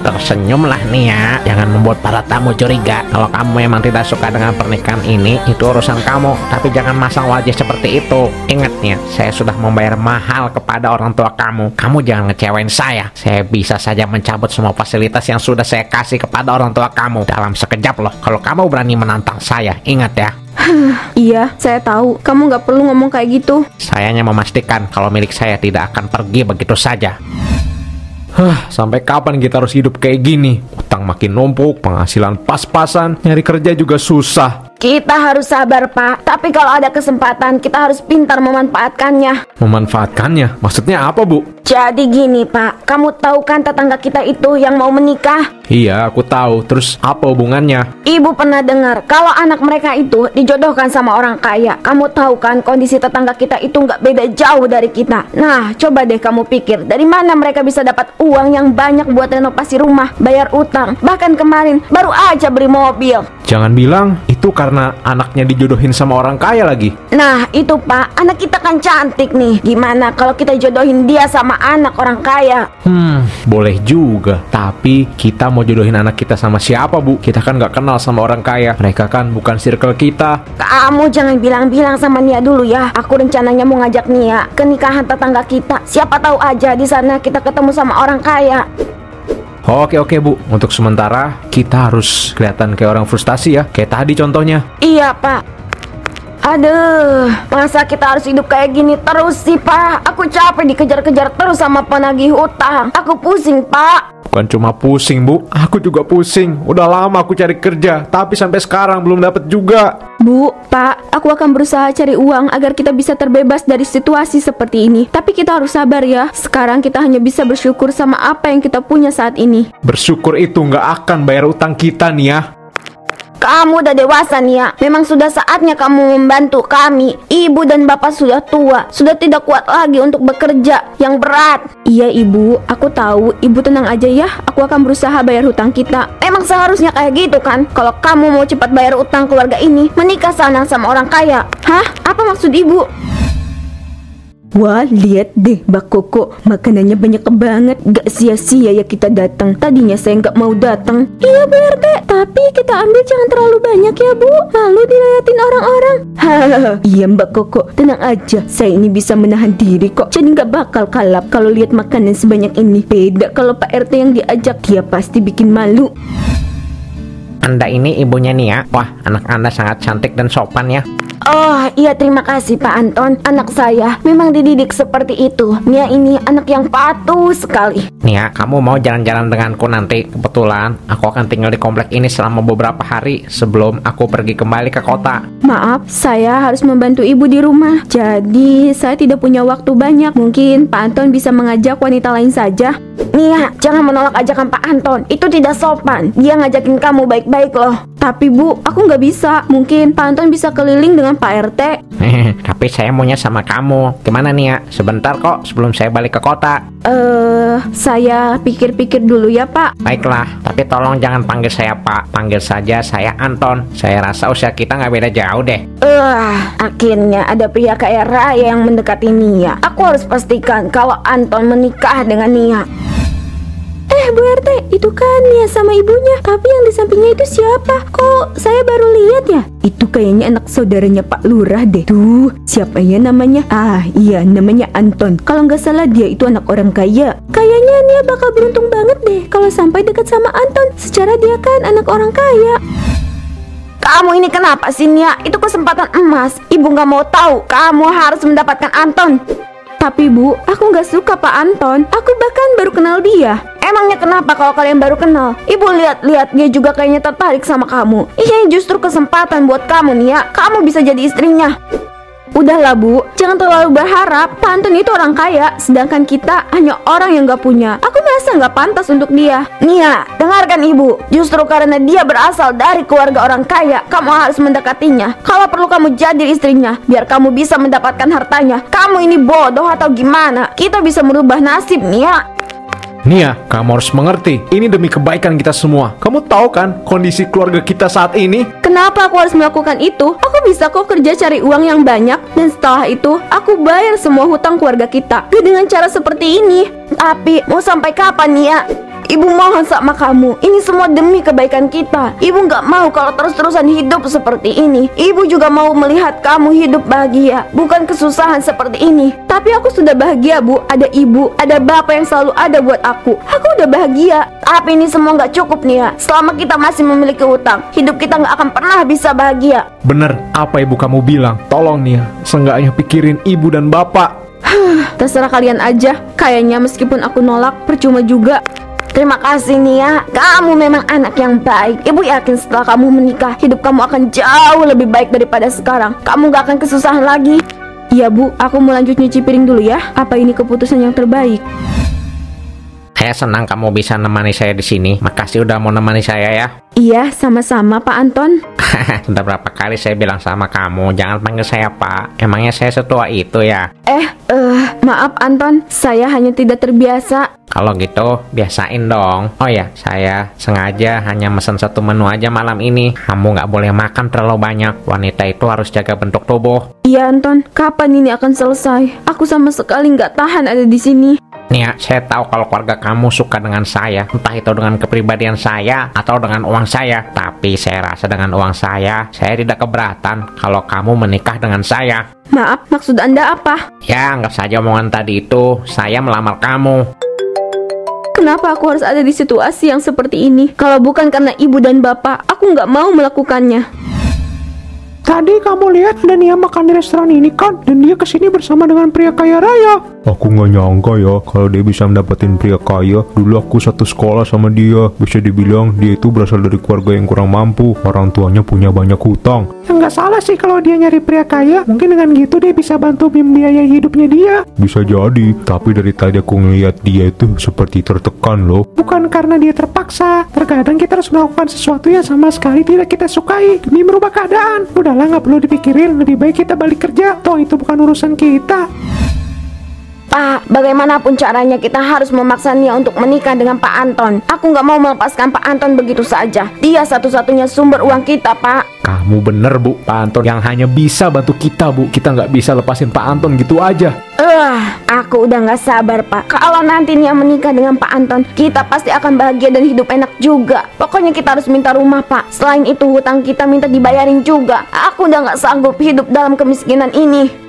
Tersenyumlah Nia, jangan membuat para tamu curiga. Kalau kamu memang tidak suka dengan pernikahan ini, itu urusan kamu. Tapi jangan masang wajah seperti itu. Ingat Nia, saya sudah membayar mahal kepada orang tua kamu. Kamu jangan ngecewain saya. Saya bisa saja mencabut semua fasilitas yang sudah saya kasih kepada orang tua kamu dalam sekejap loh. Kalau kamu berani menantang saya, ingat ya. Iya, saya tahu. Kamu nggak perlu ngomong kayak gitu. Saya hanya memastikan kalau milik saya tidak akan pergi begitu saja. Sampai kapan kita harus hidup kayak gini? Utang makin numpuk, penghasilan pas-pasan, nyari kerja juga susah. Kita harus sabar, Pak. Tapi kalau ada kesempatan, kita harus pintar memanfaatkannya. Memanfaatkannya? Maksudnya apa, Bu? Jadi gini, Pak. Kamu tahu kan tetangga kita itu yang mau menikah? Iya, aku tahu. Terus apa hubungannya? Ibu pernah dengar kalau anak mereka itu dijodohkan sama orang kaya. Kamu tahu kan kondisi tetangga kita itu nggak beda jauh dari kita. Nah, coba deh kamu pikir, dari mana mereka bisa dapat uang yang banyak buat renovasi rumah, bayar utang, bahkan kemarin baru aja beli mobil. Jangan bilang itu karena anaknya dijodohin sama orang kaya lagi. Nah, itu Pak, anak kita kan cantik nih. Gimana kalau kita jodohin dia sama anak orang kaya? Boleh juga. Tapi kita mau jodohin anak kita sama siapa, Bu? Kita kan nggak kenal sama orang kaya. Mereka kan bukan circle kita. Kamu jangan bilang-bilang sama Nia dulu ya. Aku rencananya mau ngajak Nia ke nikahan tetangga kita. Siapa tahu aja di sana kita ketemu sama orang kaya. Oke Bu, untuk sementara kita harus kelihatan kayak orang frustasi ya. Kayak tadi contohnya. Iya Pak. Aduh, masa kita harus hidup kayak gini terus sih Pak? Aku capek dikejar-kejar terus sama penagih hutang. Aku pusing Pak. Bukan cuma pusing Bu, aku juga pusing. Udah lama aku cari kerja, tapi sampai sekarang belum dapat juga. Bu, Pak, aku akan berusaha cari uang agar kita bisa terbebas dari situasi seperti ini. Tapi kita harus sabar ya. Sekarang kita hanya bisa bersyukur sama apa yang kita punya saat ini. Bersyukur itu nggak akan bayar utang kita nih ya. Kamu udah dewasa Nia. Memang sudah saatnya kamu membantu kami. Ibu dan bapak sudah tua, sudah tidak kuat lagi untuk bekerja yang berat. Iya Ibu, aku tahu. Ibu tenang aja ya. Aku akan berusaha bayar hutang kita. Emang seharusnya kayak gitu kan? Kalau kamu mau cepat bayar utang keluarga ini, menikah sana sama orang kaya. Hah? Apa maksud Ibu? Wah, lihat deh Mbak Koko, makanannya banyak banget. Gak sia-sia ya kita datang. Tadinya saya gak mau datang. Iya Bu RT, tapi kita ambil jangan terlalu banyak ya Bu. Malu dilihatin orang-orang. Hahaha, iya Mbak Koko, tenang aja. Saya ini bisa menahan diri kok. Jadi gak bakal kalap kalau lihat makanan sebanyak ini. Beda kalau Pak RT yang diajak, dia pasti bikin malu. Anda ini ibunya nih ya. Wah, anak Anda sangat cantik dan sopan ya. Oh iya, terima kasih Pak Anton. Anak saya memang dididik seperti itu. Nia ini anak yang patuh sekali. Nia, kamu mau jalan-jalan denganku nanti? Kebetulan aku akan tinggal di komplek ini selama beberapa hari sebelum aku pergi kembali ke kota. Maaf, saya harus membantu ibu di rumah. Jadi saya tidak punya waktu banyak. Mungkin Pak Anton bisa mengajak wanita lain saja. Nia, jangan menolak ajakan Pak Anton. Itu tidak sopan. Dia ngajakin kamu baik-baik loh. Tapi Bu, aku nggak bisa. Mungkin Pak Anton bisa keliling dengan Pak RT. Tapi saya maunya sama kamu. Gimana nih ya? Sebentar kok sebelum saya balik ke kota. Saya pikir-pikir dulu ya Pak. Baiklah, tapi tolong jangan panggil saya Pak. Panggil saja saya Anton. Saya rasa usia kita nggak beda jauh deh. Akhirnya ada pria kaya raya yang mendekati Nia. Aku harus pastikan kalau Anton menikah dengan Nia. Bu RT, itu kan Nia sama ibunya. Tapi yang di sampingnya itu siapa? Kok saya baru lihat ya? Itu kayaknya anak saudaranya Pak Lurah deh. Tuh, siapa ya namanya? Iya, namanya Anton. Kalau nggak salah dia itu anak orang kaya. Kayaknya Nia bakal beruntung banget deh kalau sampai dekat sama Anton. Secara dia kan anak orang kaya. Kamu ini kenapa sih Nia? Itu kesempatan emas. Ibu nggak mau tahu. Kamu harus mendapatkan Anton. Tapi Bu, aku nggak suka Pak Anton. Aku bahkan baru kenal dia. Emangnya kenapa kalau kalian baru kenal? Ibu lihat-lihat dia juga kayaknya tertarik sama kamu. Ini justru kesempatan buat kamu Nia. Kamu bisa jadi istrinya. Udahlah Bu, jangan terlalu berharap. Pak Anton itu orang kaya, sedangkan kita hanya orang yang gak punya. Aku merasa gak pantas untuk dia. Nia, dengarkan Ibu. Justru karena dia berasal dari keluarga orang kaya, kamu harus mendekatinya. Kalau perlu kamu jadi istrinya, biar kamu bisa mendapatkan hartanya. Kamu ini bodoh atau gimana? Kita bisa merubah nasib Nia. Nia, kamu harus mengerti. Ini demi kebaikan kita semua. Kamu tahu kan kondisi keluarga kita saat ini? Kenapa aku harus melakukan itu? Aku bisa kok kerja cari uang yang banyak. Dan setelah itu, aku bayar semua hutang keluarga kita. Gak dengan cara seperti ini. Tapi, mau sampai kapan Nia? Ibu mohon sama kamu, ini semua demi kebaikan kita. Ibu nggak mau kalau terus-terusan hidup seperti ini. Ibu juga mau melihat kamu hidup bahagia, bukan kesusahan seperti ini. Tapi aku sudah bahagia, Bu. Ada ibu, ada bapak yang selalu ada buat aku. Aku udah bahagia. Tapi ini semua nggak cukup nih ya. Selama kita masih memiliki hutang, hidup kita nggak akan pernah bisa bahagia. Bener, apa ibu kamu bilang? Tolong nih ya, seenggaknya pikirin ibu dan bapak. Terserah kalian aja. Kayaknya meskipun aku nolak, percuma juga. Terima kasih Nia, kamu memang anak yang baik. Ibu yakin setelah kamu menikah, hidup kamu akan jauh lebih baik daripada sekarang. Kamu gak akan kesusahan lagi. Iya Bu, aku mau lanjut nyuci piring dulu ya. Apa ini keputusan yang terbaik? Saya senang kamu bisa nemani saya di sini. Makasih udah mau nemani saya ya. Iya, sama-sama Pak Anton. Sudah berapa kali saya bilang sama kamu, jangan panggil saya Pak. Emangnya saya setua itu ya? Maaf Anton, saya hanya tidak terbiasa. Kalau gitu, biasain dong. Oh ya, saya sengaja hanya mesen satu menu aja malam ini. Kamu nggak boleh makan terlalu banyak. Wanita itu harus jaga bentuk tubuh. Iya Anton, kapan ini akan selesai? Aku sama sekali nggak tahan ada di sini. Nih ya, saya tahu kalau keluarga kamu suka dengan saya, entah itu dengan kepribadian saya atau dengan uang saya. Tapi saya rasa dengan uang saya tidak keberatan kalau kamu menikah dengan saya. Maaf, maksud Anda apa? Ya, anggap saja omongan tadi itu saya melamar kamu. Kenapa aku harus ada di situasi yang seperti ini? Kalau bukan karena ibu dan bapak, aku nggak mau melakukannya. Tadi kamu lihat ada Nia makan di restoran ini kan? Dan dia kesini bersama dengan pria kaya raya. Aku nggak nyangka ya kalau dia bisa mendapatkan pria kaya. Dulu aku satu sekolah sama dia. Bisa dibilang dia itu berasal dari keluarga yang kurang mampu. Orang tuanya punya banyak hutang. Nggak salah sih kalau dia nyari pria kaya. Mungkin dengan gitu dia bisa bantu membiayai hidupnya dia. Bisa jadi. Tapi dari tadi aku ngeliat dia itu seperti tertekan loh. Bukan karena dia terpaksa. Terkadang kita harus melakukan sesuatu yang sama sekali tidak kita sukai demi merubah keadaan. Udahlah, nggak perlu dipikirin. Lebih baik kita balik kerja. Toh itu bukan urusan kita. Pak, bagaimanapun caranya kita harus memaksa Nia untuk menikah dengan Pak Anton. Aku nggak mau melepaskan Pak Anton begitu saja. Dia satu-satunya sumber uang kita, Pak. Kamu bener Bu, Pak Anton yang hanya bisa bantu kita Bu. Kita nggak bisa lepasin Pak Anton gitu aja. Aku udah nggak sabar Pak. Kalau nanti Nia menikah dengan Pak Anton, kita pasti akan bahagia dan hidup enak juga. Pokoknya kita harus minta rumah Pak. Selain itu hutang kita minta dibayarin juga. Aku udah nggak sanggup hidup dalam kemiskinan ini.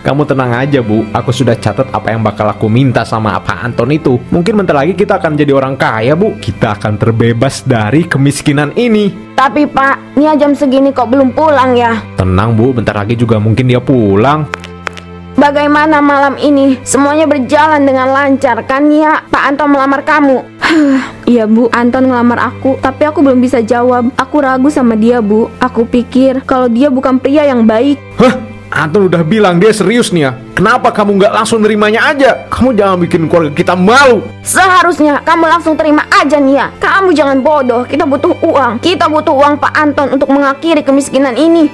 Kamu tenang aja Bu, aku sudah catat apa yang bakal aku minta sama Pak Anton itu. Mungkin bentar lagi kita akan jadi orang kaya Bu. Kita akan terbebas dari kemiskinan ini. Tapi Pak, Nia jam segini kok belum pulang ya? Tenang Bu, bentar lagi juga mungkin dia pulang. Bagaimana malam ini? Semuanya berjalan dengan lancar kan Nia? Pak Anton melamar kamu. Iya Bu, Anton ngelamar aku. Tapi aku belum bisa jawab. Aku ragu sama dia Bu. Aku pikir kalau dia bukan pria yang baik. Anton udah bilang dia serius nih ya. Kenapa kamu nggak langsung nerimanya aja? Kamu jangan bikin keluarga kita malu. Seharusnya kamu langsung terima aja Nia. Kamu jangan bodoh. Kita butuh uang. Kita butuh uang Pak Anton untuk mengakhiri kemiskinan ini.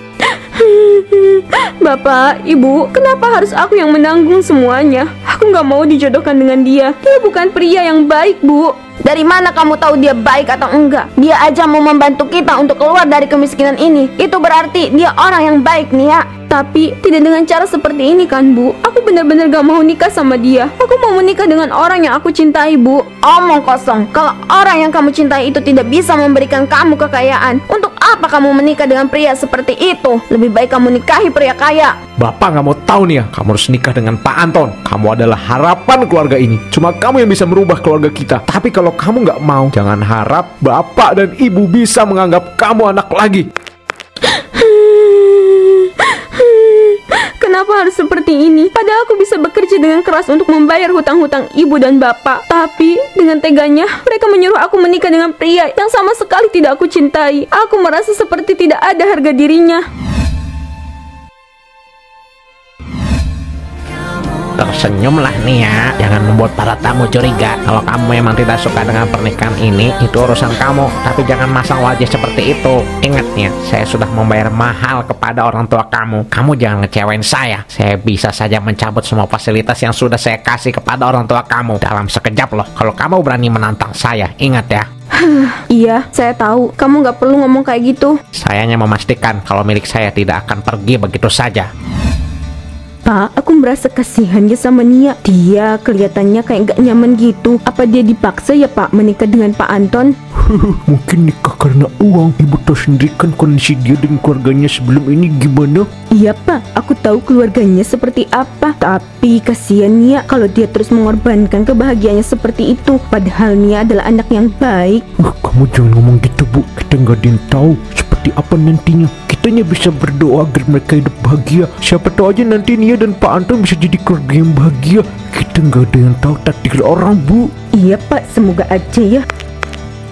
Bapak, Ibu, kenapa harus aku yang menanggung semuanya? Aku nggak mau dijodohkan dengan dia. Dia bukan pria yang baik, Bu. Dari mana kamu tahu dia baik atau enggak? Dia aja mau membantu kita untuk keluar dari kemiskinan ini. Itu berarti dia orang yang baik, Nia. Tapi tidak dengan cara seperti ini kan Bu. Aku benar-benar gak mau nikah sama dia. Aku mau menikah dengan orang yang aku cintai Bu. Omong kosong. Kalau orang yang kamu cintai itu tidak bisa memberikan kamu kekayaan, untuk apa kamu menikah dengan pria seperti itu? Lebih baik kamu nikahi pria kaya. Bapak nggak mau tahu nih ya. Kamu harus nikah dengan Pak Anton. Kamu adalah harapan keluarga ini. Cuma kamu yang bisa merubah keluarga kita. Tapi kalau kamu nggak mau, jangan harap Bapak dan Ibu bisa menganggap kamu anak lagi. Kenapa harus seperti ini? Padahal aku bisa bekerja dengan keras untuk membayar hutang-hutang ibu dan bapak. Tapi dengan teganya mereka menyuruh aku menikah dengan pria yang sama sekali tidak aku cintai. Aku merasa seperti tidak ada harga dirinya. Tersenyumlah nih ya, jangan membuat para tamu curiga. Kalau kamu memang tidak suka dengan pernikahan ini, itu urusan kamu. Tapi jangan masang wajah seperti itu. Ingat ya, saya sudah membayar mahal kepada orang tua kamu. Kamu jangan ngecewain saya. Saya bisa saja mencabut semua fasilitas yang sudah saya kasih kepada orang tua kamu dalam sekejap loh. Kalau kamu berani menantang saya, ingat ya. Iya, saya tahu. Kamu nggak perlu ngomong kayak gitu. Saya hanya memastikan kalau milik saya tidak akan pergi begitu saja. Pak Pak, aku merasa kasihan ya sama Nia. Dia kelihatannya kayak gak nyaman gitu. Apa dia dipaksa ya Pak menikah dengan Pak Anton? Mungkin nikah karena uang. Ibu tahu sendiri kan kondisi dia dan keluarganya sebelum ini gimana? Iya Pak, aku tahu keluarganya seperti apa. Tapi kasihan Nia kalau dia terus mengorbankan kebahagiaannya seperti itu. Padahal Nia adalah anak yang baik. Kamu jangan ngomong gitu Bu. Kita nggak ada yang tahu seperti apa nantinya. Kitanya bisa berdoa agar mereka hidup bahagia. Siapa tahu aja nanti Nia dan Pak Anton bisa jadi keluarga yang bahagia. Kita nggak ada yang tahu takdir orang Bu. Iya Pak, semoga aja ya.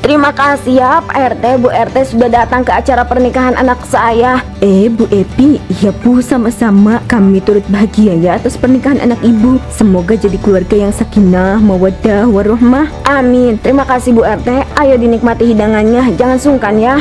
Terima kasih ya Pak RT, Bu RT sudah datang ke acara pernikahan anak saya. Bu Epi, ya Bu, sama-sama. Kami turut bahagia ya atas pernikahan anak Ibu. Semoga jadi keluarga yang sakinah, mawaddah, warahmah. Amin. Terima kasih Bu RT. Ayo dinikmati hidangannya, jangan sungkan ya.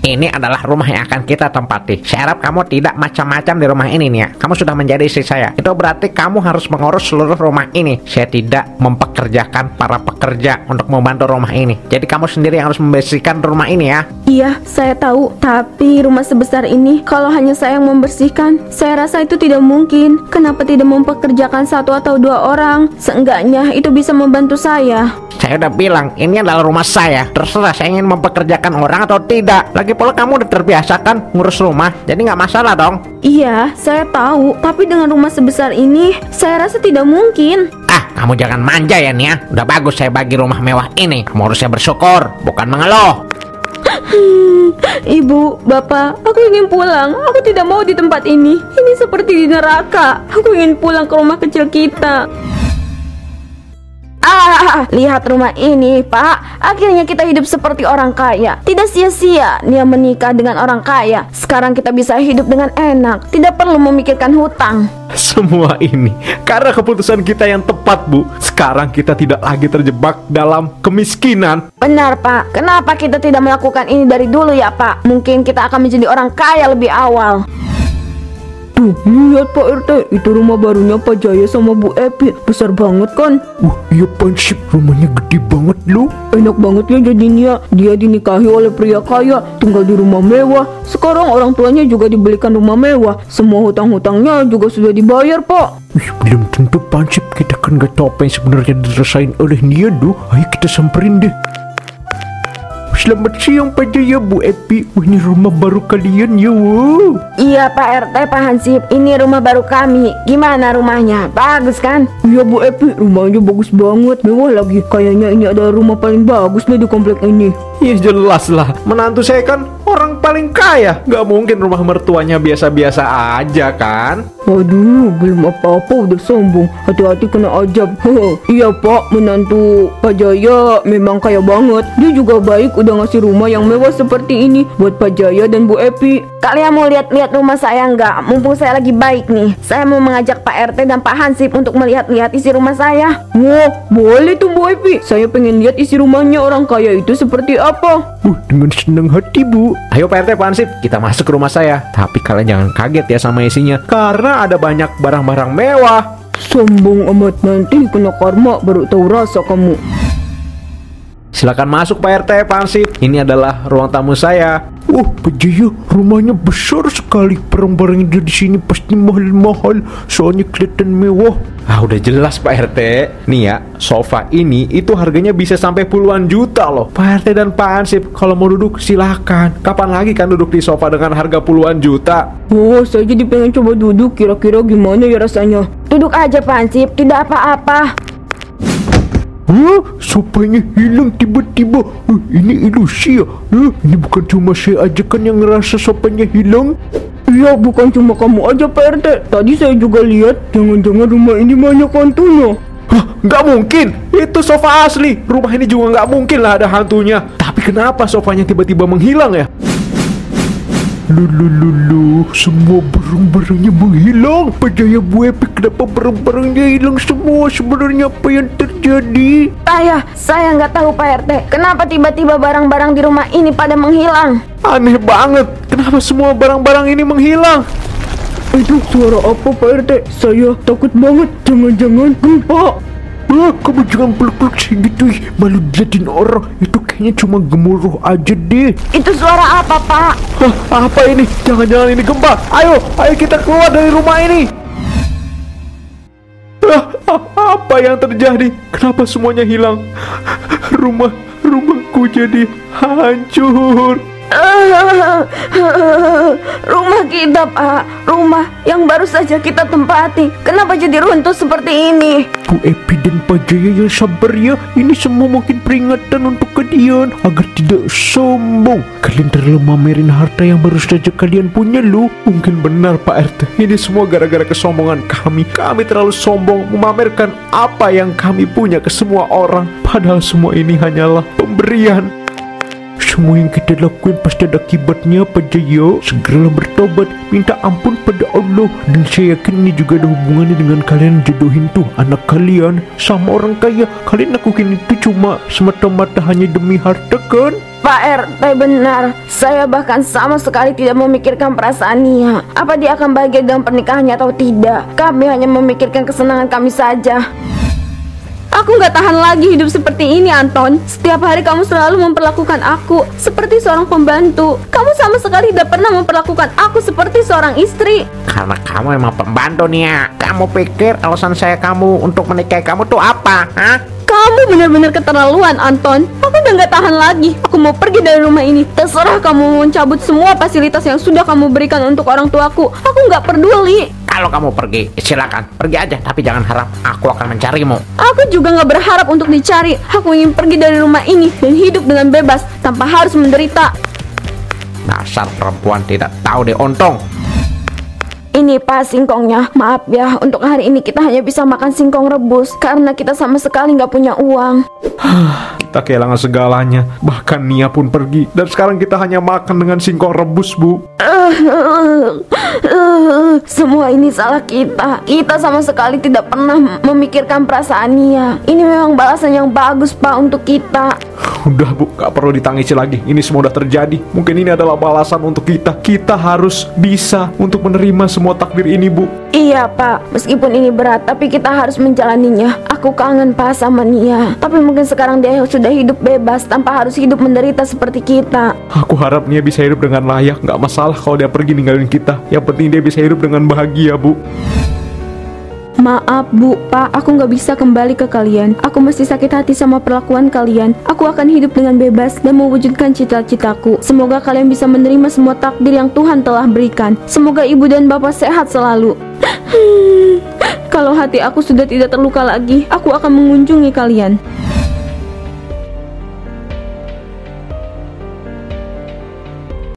Ini adalah rumah yang akan kita tempati. Saya harap kamu tidak macam-macam di rumah ini nih ya. Kamu sudah menjadi istri saya. Itu berarti kamu harus mengurus seluruh rumah ini. Saya tidak mempekerjakan para pekerja untuk membantu rumah ini. Jadi kamu sendiri yang harus membersihkan rumah ini ya. Iya, saya tahu. Tapi rumah sebesar ini, kalau hanya saya yang membersihkan, saya rasa itu tidak mungkin. Kenapa tidak mempekerjakan 1 atau 2 orang? Seenggaknya itu bisa membantu saya. Saya udah bilang, ini adalah rumah saya. Terserah saya ingin mempekerjakan orang atau tidak. Lagi pula kamu udah terbiasa kan ngurus rumah, jadi nggak masalah dong. Iya, saya tahu. Tapi dengan rumah sebesar ini, saya rasa tidak mungkin. Kamu jangan manja ya Nia. Udah bagus saya bagi rumah mewah ini. Kamu harusnya bersyukur, bukan mengeluh. Ibu, Bapak, aku ingin pulang. Aku tidak mau di tempat ini. Ini seperti di neraka. Aku ingin pulang ke rumah kecil kita. Lihat rumah ini, Pak. Akhirnya kita hidup seperti orang kaya. Tidak sia-sia Nia menikah dengan orang kaya. Sekarang kita bisa hidup dengan enak. Tidak perlu memikirkan hutang. Semua ini karena keputusan kita yang tepat Bu. Sekarang kita tidak lagi terjebak dalam kemiskinan. Benar Pak. Kenapa kita tidak melakukan ini dari dulu ya Pak? Mungkin kita akan menjadi orang kaya lebih awal. Tuh, lihat Pak RT, itu rumah barunya Pak Jaya sama Bu Epi. Besar banget kan? Iya Pansip, rumahnya gede banget loh. Enak banget ya jadinya. Dia dinikahi oleh pria kaya, tinggal di rumah mewah. Sekarang orang tuanya juga dibelikan rumah mewah. Semua hutang-hutangnya juga sudah dibayar Pak. Belum tentu Pansip, kita kan gak tahu apa yang sebenarnya dirasain oleh dia tuh. Ayo kita samperin deh. Selamat siang Pak Jaya, Bu Epi. Ini rumah baru kalian ya. Wow. Iya Pak RT, Pak Hansip. Ini rumah baru kami. Gimana rumahnya? Bagus kan? Iya Bu Epi, rumahnya bagus banget. Mewah lagi. Kayaknya ini adalah rumah paling bagus nih di komplek ini. Ya jelas lah. Menantu saya kan orang paling kaya. Gak mungkin rumah mertuanya biasa-biasa aja kan? Waduh, belum apa-apa udah sombong. Hati-hati kena ajab. Iya Pak, menantu Pak Jaya memang kaya banget. Dia juga baik udah ngasih rumah yang mewah seperti ini buat Pak Jaya dan Bu Epi. Kalian mau lihat-lihat rumah saya nggak? Mumpung saya lagi baik nih. Saya mau mengajak Pak RT dan Pak Hansip untuk melihat-lihat isi rumah saya. Wah, boleh tuh Bu Epi. Saya pengen lihat isi rumahnya orang kaya itu seperti apa. Dengan senang hati Bu. Ayo Pak RT, Pak Hansip, kita masuk ke rumah saya. Tapi kalian jangan kaget ya sama isinya, karena ada banyak barang-barang mewah. Sombong amat, nanti kena karma baru tahu rasa kamu. Silakan masuk Pak RT, Pak Hansip. Ini adalah ruang tamu saya. Pak Jaya, rumahnya besar sekali. Barang-barang yang ada di sini pasti mahal-mahal, soalnya kelihatan mewah. Udah jelas Pak RT. Nih ya, sofa ini itu harganya bisa sampai puluhan juta loh. Pak RT dan Pak Hansip, kalau mau duduk silahkan. Kapan lagi kan duduk di sofa dengan harga puluhan juta? Saya jadi pengen coba duduk. Kira-kira gimana ya rasanya? Duduk aja Pak Hansip, tidak apa-apa. Sopanya hilang tiba-tiba. Ini ilusi ya? Ini bukan cuma saya aja kan yang ngerasa sopanya hilang? Iya, bukan cuma kamu aja Pak RT. Tadi saya juga lihat, jangan-jangan rumah ini banyak hantunya. Nggak mungkin, itu sofa asli. Rumah ini juga nggak mungkin lah ada hantunya. Tapi kenapa sofanya tiba-tiba menghilang ya? Lulu, semua barang-barangnya menghilang. Pak Jaya, Bu Epi, kenapa barang-barangnya hilang semua? Sebenarnya apa yang terjadi? Saya nggak tahu Pak RT. Kenapa tiba-tiba barang-barang di rumah ini pada menghilang? Aneh banget. Kenapa semua barang-barang ini menghilang? Itu suara apa Pak RT? Saya takut banget. Jangan-jangan gempa. Kamu jangan peluk-peluk segitu, malu diliatin orang. Itu kayaknya cuma gemuruh aja deh. Itu suara apa Pak? Apa ini? Jangan-jangan ini gempa. Ayo kita keluar dari rumah ini. Apa yang terjadi? Kenapa semuanya hilang? Rumahku jadi hancur. Rumah kita, Pak. Rumah yang baru saja kita tempati. Kenapa jadi runtuh seperti ini? Bu Epi dan Pak Jaya yang sabar ya. Ini semua mungkin peringatan untuk kalian agar tidak sombong. Kalian terlalu mamerin harta yang baru saja kalian punya loh. Mungkin benar Pak RT. Ini semua gara-gara kesombongan kami. Kami terlalu sombong memamerkan apa yang kami punya ke semua orang. Padahal semua ini hanyalah pemberian. Semua yang kita lakukan pasti ada akibatnya, Pak Jaya. Segeralah bertobat, minta ampun pada Allah. Dan saya yakin ini juga ada hubungannya dengan kalian jodohin tuh anak kalian sama orang kaya. Kalian lakukan itu cuma semata-mata hanya demi harta kan? Pak RT benar. Saya bahkan sama sekali tidak memikirkan perasaan Nia. Apa dia akan bahagia dengan pernikahannya atau tidak. Kami hanya memikirkan kesenangan kami saja. Aku gak tahan lagi hidup seperti ini, Anton. Setiap hari kamu selalu memperlakukan aku seperti seorang pembantu. Kamu sama sekali tidak pernah memperlakukan aku seperti seorang istri. Karena kamu emang pembantu Nia. Kamu pikir alasan saya kamu untuk menikahi kamu tuh apa? Hah? Kamu benar-benar keterlaluan, Anton. Aku udah gak tahan lagi. Aku mau pergi dari rumah ini. Terserah kamu mau mencabut semua fasilitas yang sudah kamu berikan untuk orang tuaku. Aku gak peduli. Kalau kamu pergi, silakan. Pergi aja, tapi jangan harap aku akan mencarimu. Aku juga gak berharap untuk dicari. Aku ingin pergi dari rumah ini dan hidup dengan bebas tanpa harus menderita. Dasar perempuan tidak tahu deh untung. Ini Pak singkongnya. Maaf ya, untuk hari ini kita hanya bisa makan singkong rebus karena kita sama sekali nggak punya uang. Kita kehilangan segalanya. Bahkan Nia pun pergi. Dan sekarang kita hanya makan dengan singkong rebus, Bu. Semua ini salah kita. Kita sama sekali tidak pernah memikirkan perasaan Nia. Ini memang balasan yang bagus, Pak, untuk kita. Udah Bu, gak perlu ditangisi lagi. Ini semua udah terjadi. Mungkin ini adalah balasan untuk kita. Kita harus bisa untuk menerima semua takdir ini, Bu. Iya Pak, meskipun ini berat, tapi kita harus menjalaninya. Aku kangen Pak sama Nia. Tapi mungkin sekarang dia sudah hidup bebas tanpa harus hidup menderita seperti kita. Aku harap Nia bisa hidup dengan layak. Gak masalah kalau dia pergi ninggalin kita. Yang penting dia bisa hidup dengan bahagia, Bu. Maaf Bu, Pak, aku nggak bisa kembali ke kalian. Aku masih sakit hati sama perlakuan kalian. Aku akan hidup dengan bebas dan mewujudkan cita-citaku. Semoga kalian bisa menerima semua takdir yang Tuhan telah berikan. Semoga ibu dan bapak sehat selalu. Kalau hati aku sudah tidak terluka lagi, aku akan mengunjungi kalian.